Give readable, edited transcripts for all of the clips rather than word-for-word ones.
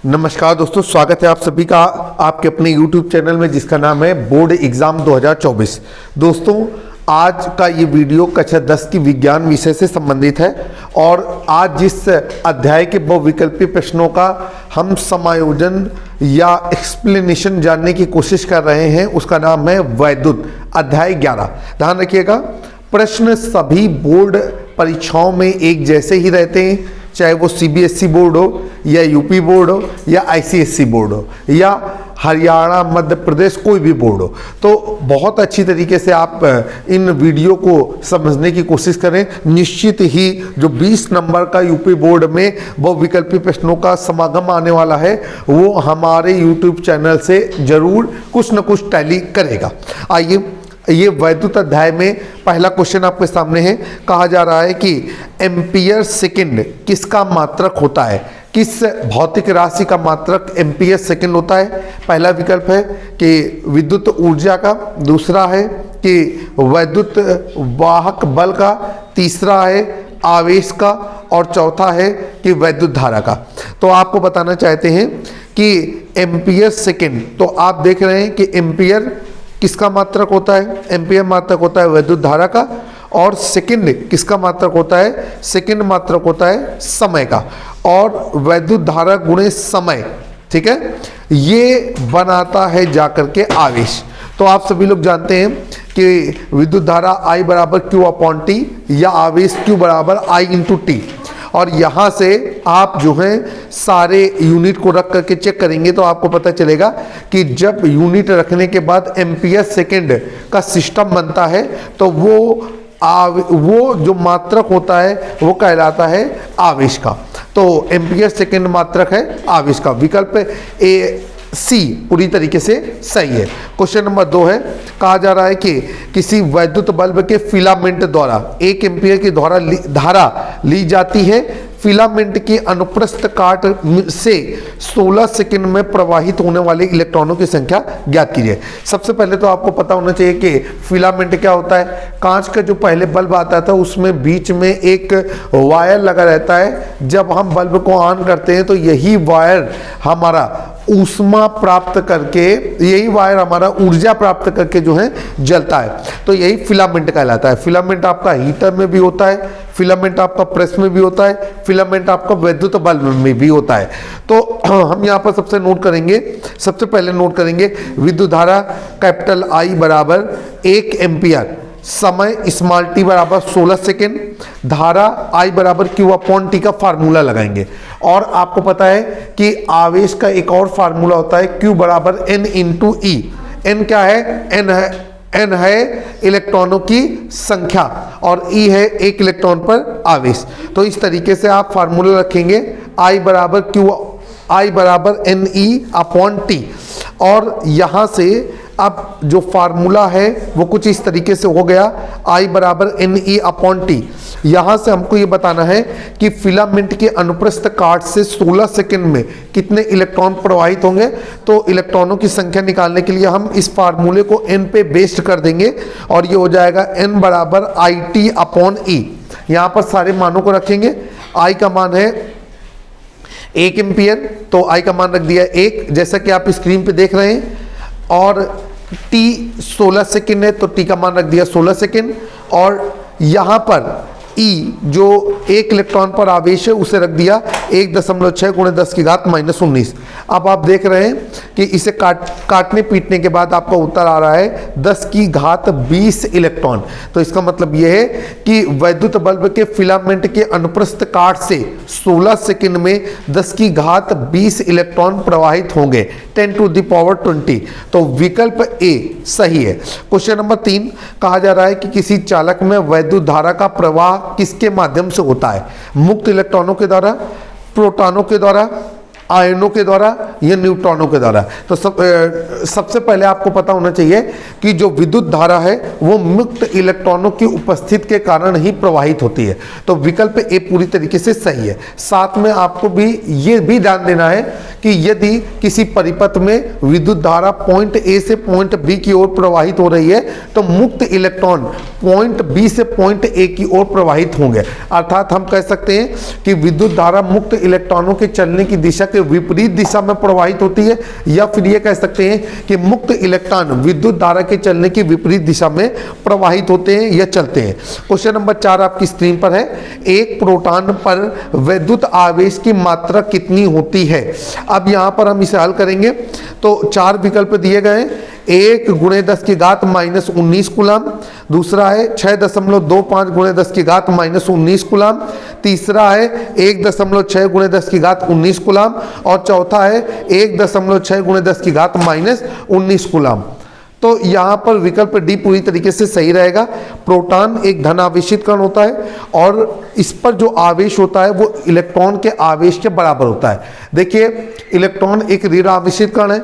नमस्कार दोस्तों, स्वागत है आप सभी का आपके अपने YouTube चैनल में जिसका नाम है बोर्ड एग्जाम 2024। दोस्तों, आज का ये वीडियो कक्षा 10 की विज्ञान विषय से संबंधित है और आज जिस अध्याय के बहुविकल्पी प्रश्नों का हम समायोजन या एक्सप्लेनेशन जानने की कोशिश कर रहे हैं उसका नाम है वैद्युत, अध्याय 11। ध्यान रखिएगा, प्रश्न सभी बोर्ड परीक्षाओं में एक जैसे ही रहते हैं, चाहे वो सीबीएसई बोर्ड हो या यूपी बोर्ड हो या आईसीएसई बोर्ड हो या हरियाणा मध्य प्रदेश कोई भी बोर्ड हो। तो बहुत अच्छी तरीके से आप इन वीडियो को समझने की कोशिश करें। निश्चित ही जो 20 नंबर का यूपी बोर्ड में बहुविकल्पी प्रश्नों का समागम आने वाला है वो हमारे यूट्यूब चैनल से जरूर कुछ न कुछ टैली करेगा। आइए, ये वैद्युत अध्याय में पहला क्वेश्चन आपके सामने है। कहा जा रहा है कि एम्पियर सेकंड किसका मात्रक होता है, किस भौतिक राशि का मात्रक एम्पियर सेकंड होता है। पहला विकल्प है कि विद्युत ऊर्जा का, दूसरा है कि वैद्युत वाहक बल का, तीसरा है आवेश का और चौथा है कि वैद्युत धारा का। तो आपको बताना चाहते हैं कि एम्पियर सेकंड, तो आप देख रहे हैं कि एम्पियर किसका मात्रक होता है, एम्पियर मात्रक होता है वैद्युत धारा का, और सेकंड किसका मात्रक होता है, सेकंड मात्रक होता है समय का, और वैद्युत धारा गुणे समय, ठीक है, ये बनाता है जाकर के आवेश। तो आप सभी लोग जानते हैं कि विद्युत धारा I बराबर Q अपॉन T या आवेश Q बराबर I इंटू टी, और यहाँ से आप जो है सारे यूनिट को रख करके चेक करेंगे तो आपको पता चलेगा कि जब यूनिट रखने के बाद एम्पियर सेकंड का सिस्टम बनता है तो वो जो मात्रक होता है वो कहलाता है आवेश का। तो एम्पियर सेकंड मात्रक है आवेश का। विकल्प ए सी पूरी तरीके से सही है। क्वेश्चन नंबर 2 है, कहा जा रहा है कि किसी वैद्युत बल्ब के फिलामेंट द्वारा 1 एम्पियर की धारा ली जाती है। फिलामेंट की अनुप्रस्थ काट से 16 सेकंड में प्रवाहित होने वाले इलेक्ट्रॉनों की संख्या ज्ञात कीजिए। सबसे पहले तो आपको पता होना चाहिए कि फिलामेंट क्या होता है। कांच का जो पहले बल्ब आता था उसमें बीच में एक वायर लगा रहता है। जब हम बल्ब को ऑन करते हैं तो यही वायर हमारा ऊष्मा प्राप्त करके, यही वायर हमारा ऊर्जा प्राप्त करके जो है जलता है। तो यही फिलामेंट कहलाता है। फिलामेंट आपका हीटर में भी होता है, फिलामेंट आपका प्रेस में भी होता है, फिलामेंट आपका वैद्युत बल्ब में भी होता है। तो हम यहाँ पर सबसे पहले नोट करेंगे विद्युत धारा कैपिटल I बराबर 1 एम्पियर, समय स्मॉल t बराबर 16 सेकेंड, धारा I बराबर Q अपॉन T का फार्मूला लगाएंगे। और आपको पता है कि आवेश का एक और फार्मूला होता है Q बराबर N इंटू E। N क्या है? N है इलेक्ट्रॉनों की संख्या और E है एक इलेक्ट्रॉन पर आवेश। तो इस तरीके से आप फार्मूला रखेंगे I बराबर NE अपॉन T, और यहाँ से अब जो फार्मूला है वो कुछ इस तरीके से हो गया I बराबर NE अपॉन T। यहाँ से हमको ये बताना है कि फिलामेंट के अनुप्रस्थ काट से 16 सेकंड में कितने इलेक्ट्रॉन प्रवाहित होंगे। तो इलेक्ट्रॉनों की संख्या निकालने के लिए हम इस फार्मूले को N पे बेस्ड कर देंगे और ये हो जाएगा N बराबर IT अपॉन E। यहाँ पर सारे मानों को रखेंगे। I का मान है 1 एम्पियर, तो I का मान रख दिया 1 जैसा कि आप स्क्रीन पे देख रहे हैं, और T 16 सेकेंड है तो T का मान रख दिया 16 सेकेंड, और यहाँ पर E जो 1 इलेक्ट्रॉन पर आवेश है उसे रख दिया 1.6 × 10⁻⁻⁹। अब आप देख रहे हैं कि इसे काटने पीटने के बाद आपका उत्तर आ रहा है 10⁻20 इलेक्ट्रॉन। तो इसका मतलब यह है कि वैद्युत बल्ब के फिलामेंट के अनुप्रस्थ काट से 16 सेकंड में 10⁻20 इलेक्ट्रॉन प्रवाहित होंगे, 10⁻20। तो विकल्प ए सही है। क्वेश्चन नंबर 3, कहा जा रहा है कि किसी चालक में वैद्युत धारा का प्रवाह किसके माध्यम से होता है? मुक्त इलेक्ट्रॉनों के द्वारा, प्रोटॉनों के द्वारा, आयनों के द्वारा या न्यूट्रॉनों के द्वारा। तो सबसे पहले आपको पता होना चाहिए कि जो विद्युत धारा है वो मुक्त इलेक्ट्रॉनों की उपस्थिति के कारण ही प्रवाहित होती है। तो विकल्प ए पूरी तरीके से सही है। साथ में आपको भी ये भी ध्यान देना है कि यदि किसी परिपथ में विद्युत धारा पॉइंट ए से पॉइंट बी की ओर प्रवाहित हो रही है तो मुक्त इलेक्ट्रॉन पॉइंट बी से पॉइंट ए की ओर प्रवाहित होंगे। अर्थात हम कह सकते हैं कि विद्युत धारा मुक्त इलेक्ट्रॉनों के चलने की दिशा के विपरीत दिशा में प्रवाहित होती है, या फिर यह कह सकते हैं कि मुक्त इलेक्ट्रॉन विद्युत धारा के चलने की विपरीत दिशा में प्रवाहित होते हैं या चलते हैं। क्वेश्चन नंबर 4 आपकी स्क्रीन पर है, एक प्रोटॉन पर विद्युत आवेश की मात्रा कितनी होती है। अब यहां पर हम इसे हल करेंगे तो 4 विकल्प दिए गए हैं। 1 × 10⁻19 कूलम, दूसरा है 6.25 × 10⁻19 कूलम, तीसरा है 1.6 × 10⁻19 कूलम और चौथा है 1.6 × 10⁻19 कूलम। तो यहाँ पर विकल्प डी पूरी तरीके से सही रहेगा। प्रोटॉन एक धनावेशित कण होता है और इस पर जो आवेश होता है वो इलेक्ट्रॉन के आवेश के बराबर होता है। देखिए इलेक्ट्रॉन एक ऋण आवेशित कण है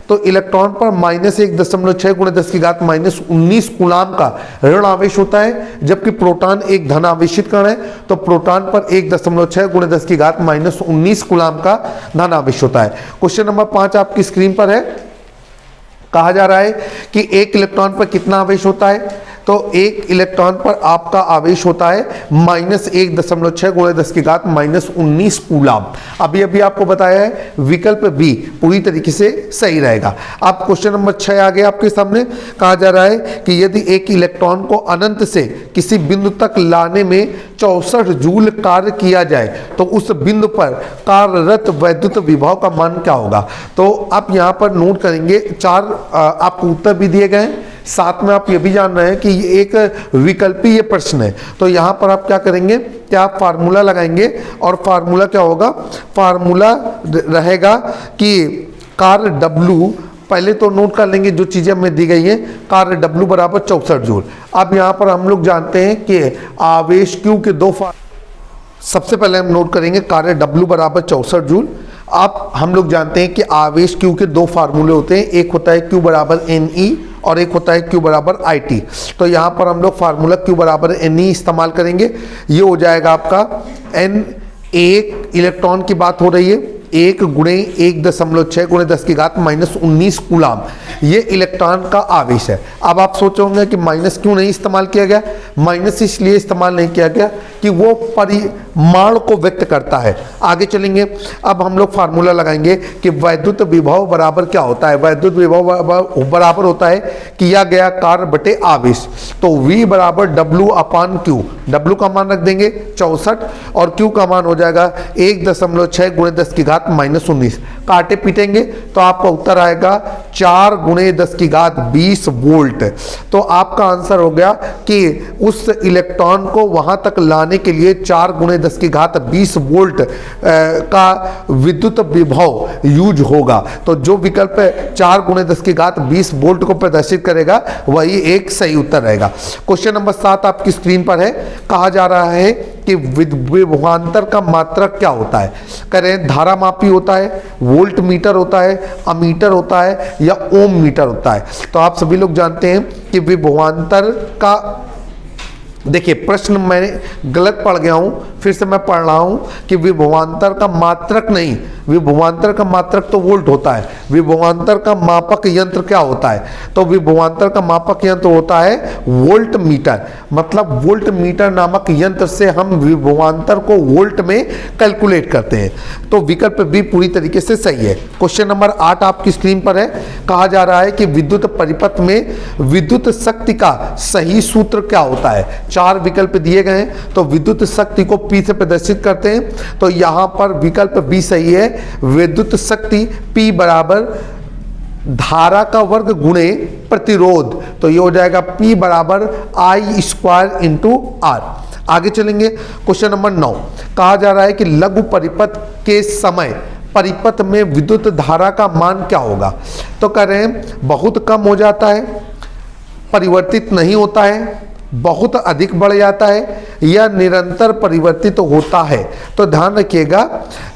तो इलेक्ट्रॉन पर -1.6 × 10⁻19 कूलम का ऋण आवेश होता है, जबकि प्रोटॉन एक धनावेशित कण है तो प्रोटॉन पर 1.6 × 10⁻19 कूलम का धन आवेश होता है। क्वेश्चन नंबर 5 आपकी स्क्रीन पर है। कहा जा रहा है कि एक इलेक्ट्रॉन पर कितना आवेश होता है, तो एक इलेक्ट्रॉन पर आपका आवेश होता है -1.6 × 10⁻19 कूलम। अभी अभी आपको बताया है विकल्प बी पूरी तरीके से सही रहेगा। अब क्वेश्चन नंबर 6 आ गया आपके सामने। कहा जा रहा है कि यदि एक इलेक्ट्रॉन को अनंत से किसी बिंदु तक लाने में 64 जूल कार्य किया जाए तो उस बिंदु पर कार्यरत वैद्युत विभव का मान क्या होगा। तो आप यहाँ पर नोट करेंगे 4 आपको उत्तर भी दिए गए हैं, साथ में आप ये भी जान रहे हैं कि ये एक विकल्पीय प्रश्न है। तो यहाँ पर आप क्या करेंगे कि आप फार्मूला लगाएंगे और फार्मूला क्या होगा, फार्मूला रहेगा कि कार्य W, पहले तो नोट कर लेंगे जो चीज़ें हमें दी गई हैं, कार्य W बराबर 64 जूल। अब यहाँ पर हम लोग जानते हैं कि आवेश Q के 2 सबसे पहले हम नोट करेंगे कार्य W बराबर 64 जूल। आप हम लोग जानते हैं कि आवेश Q के 2 फार्मूले होते हैं, एक होता है Q बराबर NE और एक होता है Q बराबर IT। तो यहाँ पर हम लोग फार्मूला Q बराबर NE इस्तेमाल करेंगे। ये हो जाएगा आपका N, एक इलेक्ट्रॉन की बात हो रही है, 1 × 1.6 × 10⁻19 कूलम ये इलेक्ट्रॉन का आवेश है। अब आप सोचोगे कि माइनस क्यों नहीं इस्तेमाल किया गया। माइनस इसलिए इस्तेमाल नहीं किया गया कि वो परिमाण को व्यक्त करता है। आगे चलेंगे, अब हम लोग फार्मूला लगाएंगे कि वैद्युत विभव बराबर क्या होता है। वैद्युत विभव बराबर होता है किया गया कार्य बटे आवेश। तो V बराबर W/Q, W का मान रख देंगे 64 और Q का मान हो जाएगा 1.6 × 10⁻19। काटे पीटेंगे तो आपका उत्तर आएगा 4 × 10⁻20 वोल्ट। तो आपका आंसर हो गया कि उस इलेक्ट्रॉन को वहां तक लाने के लिए 4 × 10⁻20 वोल्ट का विद्युत विभव यूज होगा। तो जो विकल्प 4 × 10⁻20 वोल्ट को प्रदर्शित करेगा वही एक सही उत्तर रहेगा। क्वेश्चन नंबर 7 आपकी स्क्रीन पर है। कहा जा रहा है कि विभवांतर का मात्रक क्या होता है। करें धारामापी होता है, वोल्ट मीटर होता है, अमीटर होता है या ओम मीटर होता है। तो आप सभी लोग जानते हैं कि विभवांतर का, देखिए प्रश्न मैंने गलत पढ़ गया हूं, फिर से मैं पढ़ रहा हूं कि विभवांतर का मात्रक नहीं, विभवांतर का मात्रक तो वोल्ट होता है। विभवांतर का मापक यंत्र क्या होता है, तो विभवांतर का मापक यंत्र होता है वोल्ट मीटर। मतलब वोल्ट मीटर नामक यंत्र से हम विभवांतर को वोल्ट में कैलकुलेट करते हैं। तो विकल्प बी पूरी तरीके से सही है। क्वेश्चन नंबर 8 आपकी स्क्रीन पर है। कहा जा रहा है कि विद्युत परिपथ में विद्युत शक्ति का सही सूत्र क्या होता है। 4 विकल्प दिए गए हैं, तो विद्युत शक्ति को P से प्रदर्शित करते हैं। तो यहां पर विकल्प बी सही है। विद्युत शक्ति P बराबर धारा का वर्ग गुणे प्रतिरोध, तो ये हो जाएगा P बराबर I² × R। आगे चलेंगे, क्वेश्चन नंबर 9। कहा जा रहा है कि लघु परिपथ के समय परिपथ में विद्युत धारा का मान क्या होगा। तो कह रहे हैं बहुत कम हो जाता है, परिवर्तित नहीं होता है, बहुत अधिक बढ़ जाता है या निरंतर परिवर्तित होता है। तो ध्यान रखिएगा,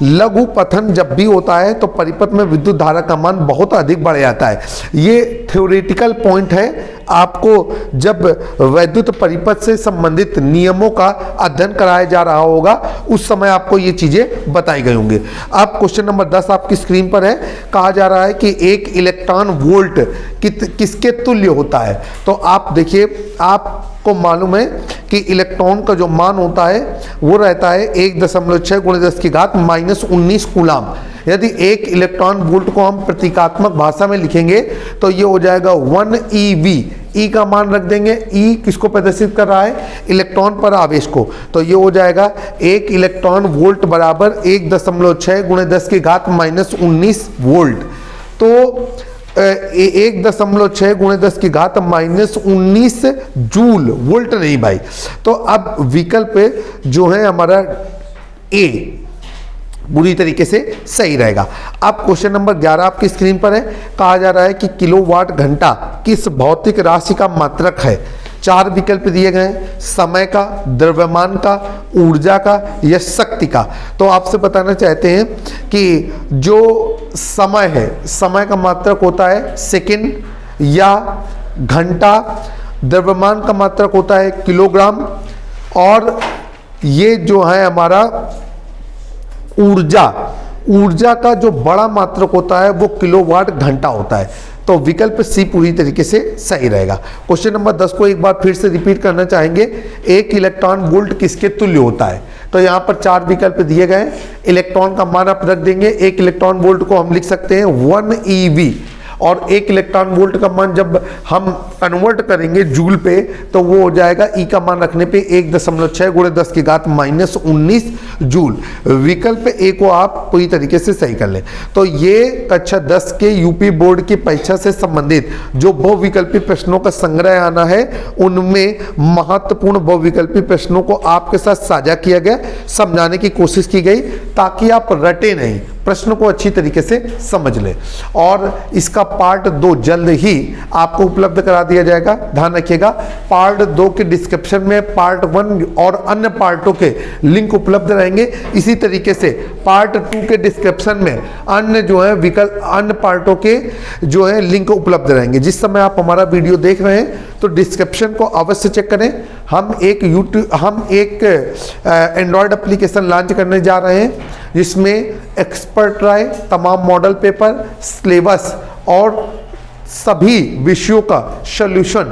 लघु पथन जब भी होता है तो परिपथ में विद्युत धारा का मान बहुत अधिक बढ़ जाता है। ये थ्योरेटिकल पॉइंट है। आपको जब वैद्युत परिपथ से संबंधित नियमों का अध्ययन कराया जा रहा होगा उस समय आपको ये चीजें बताई गई होंगी। अब क्वेश्चन नंबर 10 आपकी स्क्रीन पर है। कहा जा रहा है कि एक इलेक्ट्रॉन वोल्ट किसके तुल्य होता है। तो आप देखिए, आपको मालूम है कि इलेक्ट्रॉन का जो मान होता है वो रहता है 1.6 × 10⁻⁻19 कूलाम। यदि एक इलेक्ट्रॉन वोल्ट को हम प्रतीकात्मक भाषा में लिखेंगे तो ये हो जाएगा 1 eV। ई का मान रख देंगे, ई किसको प्रदर्शित कर रहा है, इलेक्ट्रॉन पर आवेश को। तो ये हो जाएगा एक इलेक्ट्रॉन वोल्ट बराबर 1.6 × 10⁻⁻19 वोल्ट। तो 1.6 × 10⁻⁻19 जूल, वोल्ट नहीं भाई। तो अब विकल्प जो है हमारा ए बुरी तरीके से सही रहेगा। अब क्वेश्चन नंबर 11 आपकी स्क्रीन पर है। कहा जा रहा है कि किलोवाट घंटा किस भौतिक राशि का मात्रक है। 4 विकल्प दिए गए हैं, समय का, द्रव्यमान का, ऊर्जा का या शक्ति का। तो आपसे बताना चाहते हैं कि जो समय है, समय का मात्रक होता है सेकंड या घंटा, द्रव्यमान का मात्रक होता है किलोग्राम, और ये जो है हमारा ऊर्जा का जो बड़ा मात्रक होता है वो किलोवाट घंटा होता है। तो विकल्प सी पूरी तरीके से सही रहेगा। क्वेश्चन नंबर 10 को एक बार फिर से रिपीट करना चाहेंगे। एक इलेक्ट्रॉन वोल्ट किसके तुल्य होता है। तो यहाँ पर 4 विकल्प दिए गए। इलेक्ट्रॉन का मान आप रख देंगे। एक इलेक्ट्रॉन वोल्ट को हम लिख सकते हैं 1 eV, और एक इलेक्ट्रॉन वोल्ट का मान जब हम कन्वर्ट करेंगे जूल पे तो वो हो जाएगा ई का मान रखने पे 1.6 × 10⁻⁻19 जूल। विकल्प ए को आप पूरी तरीके से सही कर लें। तो ये कक्षा 10 के यूपी बोर्ड की परीक्षा से संबंधित जो बहुविकल्पी प्रश्नों का संग्रह आना है उनमें महत्वपूर्ण बहुविकल्पी प्रश्नों को आपके साथ साझा किया गया, समझाने की कोशिश की गई ताकि आप रटे नहीं, प्रश्न को अच्छी तरीके से समझ लें। और इसका पार्ट 2 जल्द ही आपको उपलब्ध करा दिया जाएगा। ध्यान रखिएगा, पार्ट 2 के डिस्क्रिप्शन में पार्ट 1 और अन्य पार्टों के लिंक उपलब्ध रहेंगे। इसी तरीके से पार्ट 2 के डिस्क्रिप्शन में अन्य जो है विकल्प, अन्य पार्टों के जो है लिंक उपलब्ध रहेंगे। जिस समय आप हमारा वीडियो देख रहे हैं तो डिस्क्रिप्शन को अवश्य चेक करें। हम एक एंड्रॉयड एप्लीकेशन लॉन्च करने जा रहे हैं जिसमें एक्सपर्ट राय, तमाम मॉडल पेपर, सिलेबस और सभी विषयों का सॉल्यूशन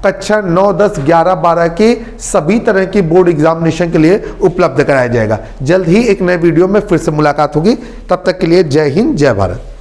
कक्षा 9, 10, 11, 12 के सभी तरह की बोर्ड एग्जामिनेशन के लिए उपलब्ध कराया जाएगा। जल्द ही एक नए वीडियो में फिर से मुलाकात होगी। तब तक के लिए जय हिंद, जय भारत।